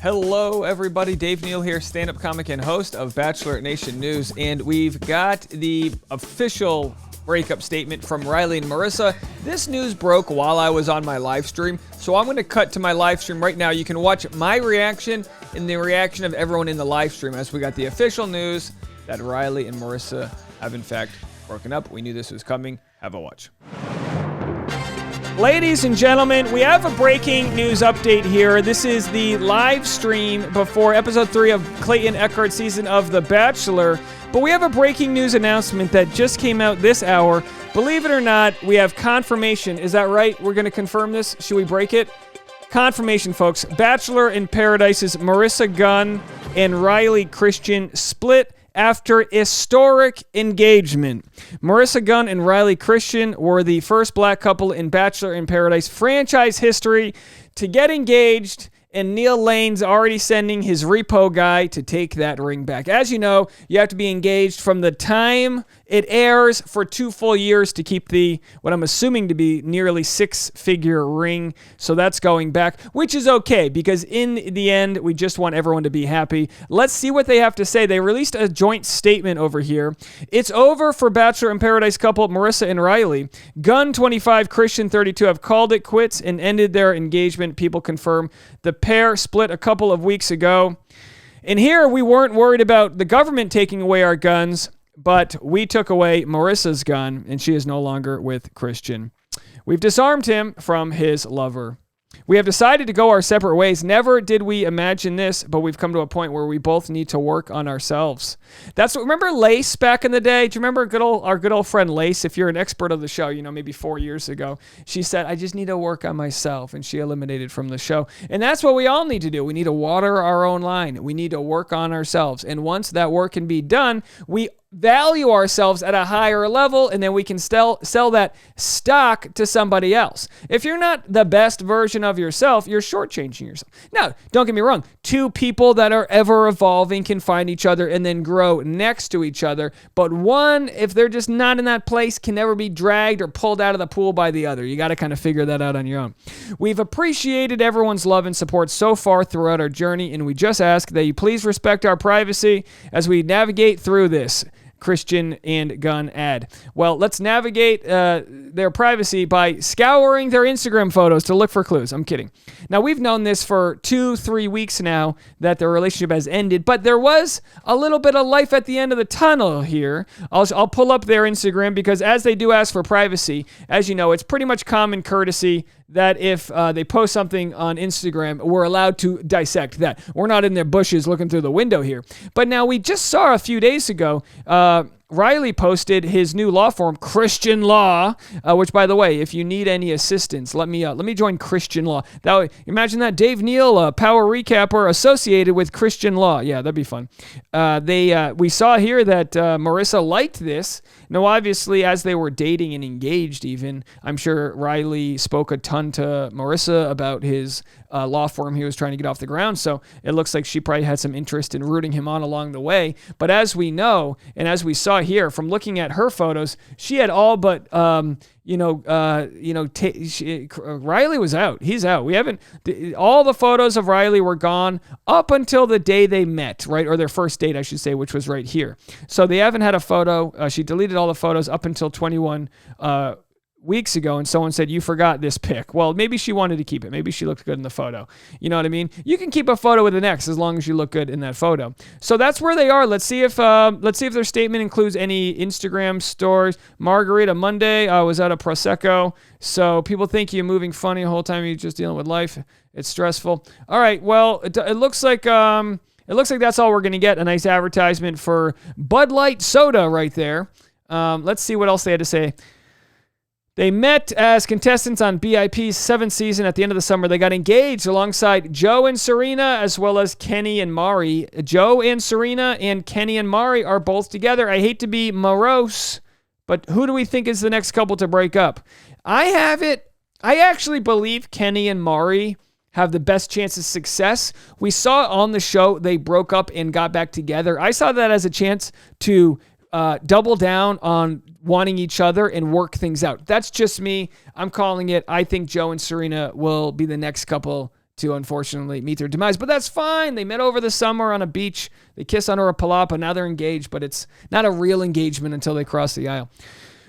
Hello, everybody. Dave Neal here, stand-up comic and host of Bachelor Nation News, and we've got the official breakup statement from Riley and Maurissa. This news broke while I was on my live stream, so I'm going to cut to my live stream right now. You can watch my reaction and the reaction of everyone in the live stream as we got the official news that Riley and Maurissa have in fact broken up. We knew this was coming. Have a watch. Ladies and gentlemen, we have a breaking news update here. This is the live stream before episode 3 of Clayton Eckhart's season of The Bachelor. But we have a breaking news announcement that just came out this hour. Believe it or not, we have confirmation. Is that right? We're going to confirm this? Should we break it? Confirmation, folks. Bachelor in Paradise's Maurissa Gunn and Riley Christian split after historic engagement. Maurissa Gunn and Riley Christian were the first black couple in Bachelor in Paradise franchise history to get engaged, and Neal Lane's already sending his repo guy to take that ring back. As you know, you have to be engaged from the time it airs for 2 full years to keep the, what I'm assuming to be nearly 6-figure ring. So that's going back, which is okay because in the end, we just want everyone to be happy. Let's see what they have to say. They released a joint statement over here. It's over for Bachelor in Paradise couple Maurissa and Riley. Gunn, 25, Christian, 32, have called it quits and ended their engagement. People confirm the pair split a couple of weeks ago. And here, we weren't worried about the government taking away our guns, but we took away Maurissa's gun, and she is no longer with Christian. We've disarmed him from his lover. We have decided to go our separate ways. Never did we imagine this, but we've come to a point where we both need to work on ourselves. That's what, remember Lace back in the day? Do you remember our good old friend Lace? If you're an expert of the show, you know, maybe 4 years ago, she said, I just need to work on myself, and she eliminated from the show. And that's what we all need to do. We need to water our own line. We need to work on ourselves. And once that work can be done, we value ourselves at a higher level, and then we can sell that stock to somebody else. If you're not the best version of yourself, you're shortchanging yourself. Now, don't get me wrong. 2 people that are ever evolving can find each other and then grow next to each other. But one, if they're just not in that place, can never be dragged or pulled out of the pool by the other. You got to kind of figure that out on your own. We've appreciated everyone's love and support so far throughout our journey, and we just ask that you please respect our privacy as we navigate through this. Christian and Gunn add. Well, let's navigate their privacy by scouring their Instagram photos to look for clues. I'm kidding. Now, we've known this for 2-3 weeks now that their relationship has ended, but there was a little bit of life at the end of the tunnel here. I'll pull up their Instagram because as they do ask for privacy, as you know, it's pretty much common courtesy that if they post something on Instagram, we're allowed to dissect that. We're not in their bushes looking through the window here. But now we just saw a few days ago, Riley posted his new law firm, Christian Law, which, by the way, if you need any assistance, let me join Christian Law. Imagine that, Dave Neal, power recapper associated with Christian Law. Yeah, that'd be fun. We saw here that Maurissa liked this. Now, obviously, as they were dating and engaged even, I'm sure Riley spoke a ton to Maurissa about his law firm he was trying to get off the ground. So it looks like she probably had some interest in rooting him on along the way. But as we know, and as we saw here from looking at her photos, she had all but, Riley was out. He's out. All the photos of Riley were gone up until the day they met, right? Or their first date, I should say, which was right here. So they haven't had a photo. She deleted all the photos up until 21 weeks ago, and someone said, you forgot this pic. Well, maybe she wanted to keep it. Maybe she looked good in the photo. You know what I mean? You can keep a photo with an ex as long as you look good in that photo. So that's where they are. Let's see if their statement includes any Instagram stories. Margarita Monday, I was at a Prosecco. So people think you're moving funny the whole time you're just dealing with life. It's stressful. All right. Well, it looks like that's all we're going to get. A nice advertisement for Bud Light soda right there. Let's see what else they had to say. They met as contestants on BIP's 7th season at the end of the summer. They got engaged alongside Joe and Serena as well as Kenny and Mari. Joe and Serena and Kenny and Mari are both together. I hate to be morose, but who do we think is the next couple to break up? I actually believe Kenny and Mari have the best chance of success. We saw on the show they broke up and got back together. I saw that as a chance to double down on wanting each other and work things out. That's just me. I'm calling it. I think Joe and Serena will be the next couple to unfortunately meet their demise. But that's fine. They met over the summer on a beach. They kissed under a palapa. Now they're engaged, but it's not a real engagement until they cross the aisle.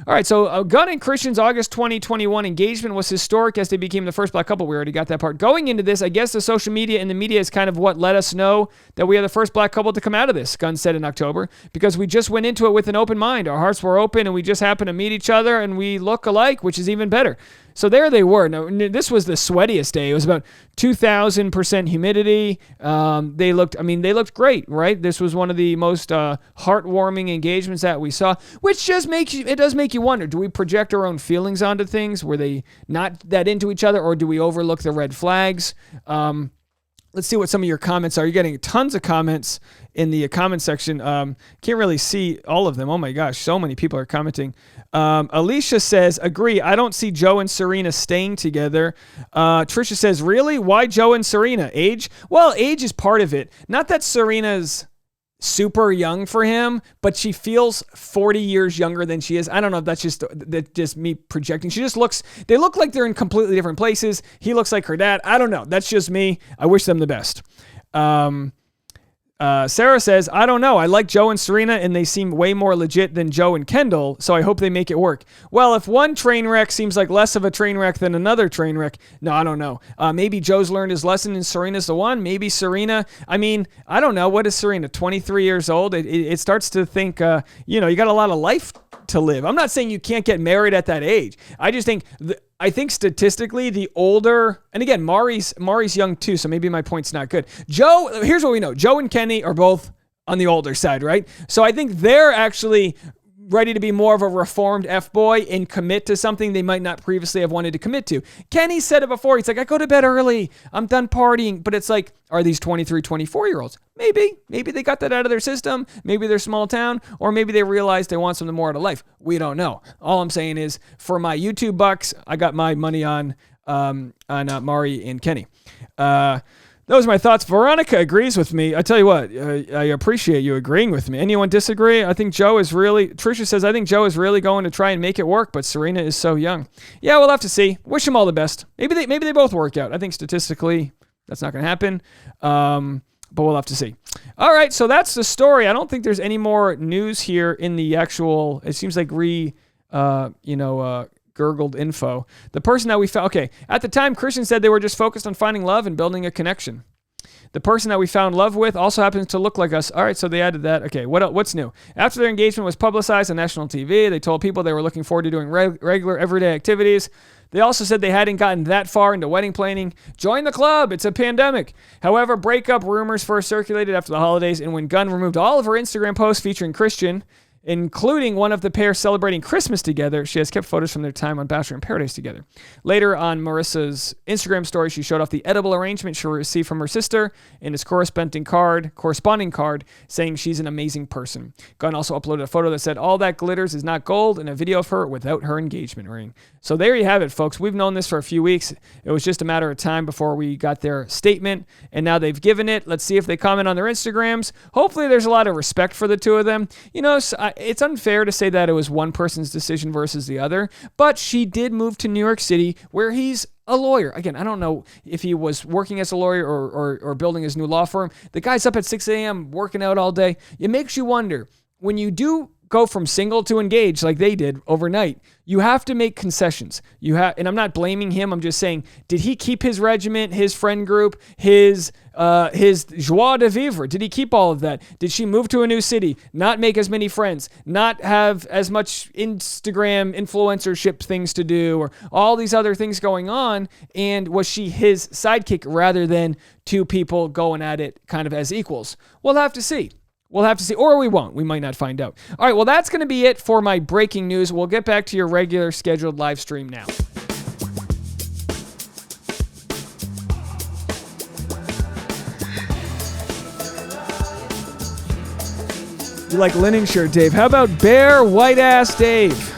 All right, so Gunn and Christian's August 2021 engagement was historic as they became the first black couple. We already got that part. Going into this, I guess the social media and the media is kind of what let us know that we are the first black couple to come out of this, Gunn said in October, because we just went into it with an open mind. Our hearts were open, and we just happened to meet each other, and we look alike, which is even better. So there they were. Now, this was the sweatiest day. It was about 2,000% humidity. They looked great, right? This was one of the most heartwarming engagements that we saw, which just does make you wonder, do we project our own feelings onto things? Were they not that into each other, or do we overlook the red flags? Let's see what some of your comments are. You're getting tons of comments in the comment section. Can't really see all of them. Oh my gosh, so many people are commenting. Alicia says, agree, I don't see Joe and Serena staying together. Trisha says, really? Why Joe and Serena? Age? Well, age is part of it. Not that Serena's super young for him, but she feels 40 years younger than she is. I don't know if that's just me projecting. They look like they're in completely different places. He looks like her dad. I don't know. That's just me. I wish them the best. Sarah says, I don't know. I like Joe and Serena, and they seem way more legit than Joe and Kendall, so I hope they make it work. Well, if one train wreck seems like less of a train wreck than another train wreck, no, I don't know. Maybe Joe's learned his lesson and Serena's the one. Maybe Serena, I don't know. What is Serena, 23 years old? It starts to think, you got a lot of life to live. I'm not saying you can't get married at that age. I just think I think statistically the older, and again, Maury's young too, so maybe my point's not good. Joe, here's what we know. Joe and Kenny are both on the older side, right? So I think they're actually ready to be more of a reformed F-boy and commit to something they might not previously have wanted to commit to. Kenny said it before. He's like, I go to bed early. I'm done partying. But it's like, are these 23, 24-year-olds? Maybe they got that out of their system. Maybe they're small town, or maybe they realize they want something more out of life. We don't know. All I'm saying is, for my YouTube bucks, I got my money on Maury and Kenny. Those are my thoughts. Veronica agrees with me. I tell you what, I appreciate you agreeing with me. Anyone disagree? Trisha says, I think Joe is really going to try and make it work, but Serena is so young. Yeah, we'll have to see. Wish them all the best. Maybe they both work out. I think statistically that's not going to happen, but we'll have to see. All right, so that's the story. I don't think there's any more news here in the actual, it seems like gurgled info. The person that we found, okay, at the time, Christian said they were just focused on finding love and building a connection. The person that we found love with also happens to look like us. All right, so they added that. Okay, what's new? After their engagement was publicized on national TV, they told people they were looking forward to doing regular, everyday activities. They also said they hadn't gotten that far into wedding planning. Join the club. It's a pandemic. However, breakup rumors first circulated after the holidays, and when Gunn removed all of her Instagram posts featuring Christian, including one of the pair celebrating Christmas together, she has kept photos from their time on Bachelor in Paradise together. Later on Marissa's Instagram story, she showed off the edible arrangement she received from her sister and his corresponding card saying she's an amazing person. Gunn also uploaded a photo that said, all that glitters is not gold, and a video of her without her engagement ring. So there you have it, folks. We've known this for a few weeks. It was just a matter of time before we got their statement, and now they've given it. Let's see if they comment on their Instagrams. Hopefully there's a lot of respect for the two of them. It's unfair to say that it was one person's decision versus the other, but she did move to New York City, where he's a lawyer. Again, I don't know if he was working as a lawyer or building his new law firm. The guy's up at 6 a.m. working out all day. It makes you wonder, when you do go from single to engaged like they did overnight, you have to make concessions. And I'm not blaming him. I'm just saying, did he keep his regiment, his friend group, his joie de vivre? Did he keep all of that? Did she move to a new city, not make as many friends, not have as much Instagram influencership things to do, or all these other things going on? And was she his sidekick rather than two people going at it kind of as equals? We'll have to see. Or we won't. We might not find out. All right, well, that's going to be it for my breaking news. We'll get back to your regular scheduled live stream now. You like linen shirt, Dave? How about bare white ass Dave?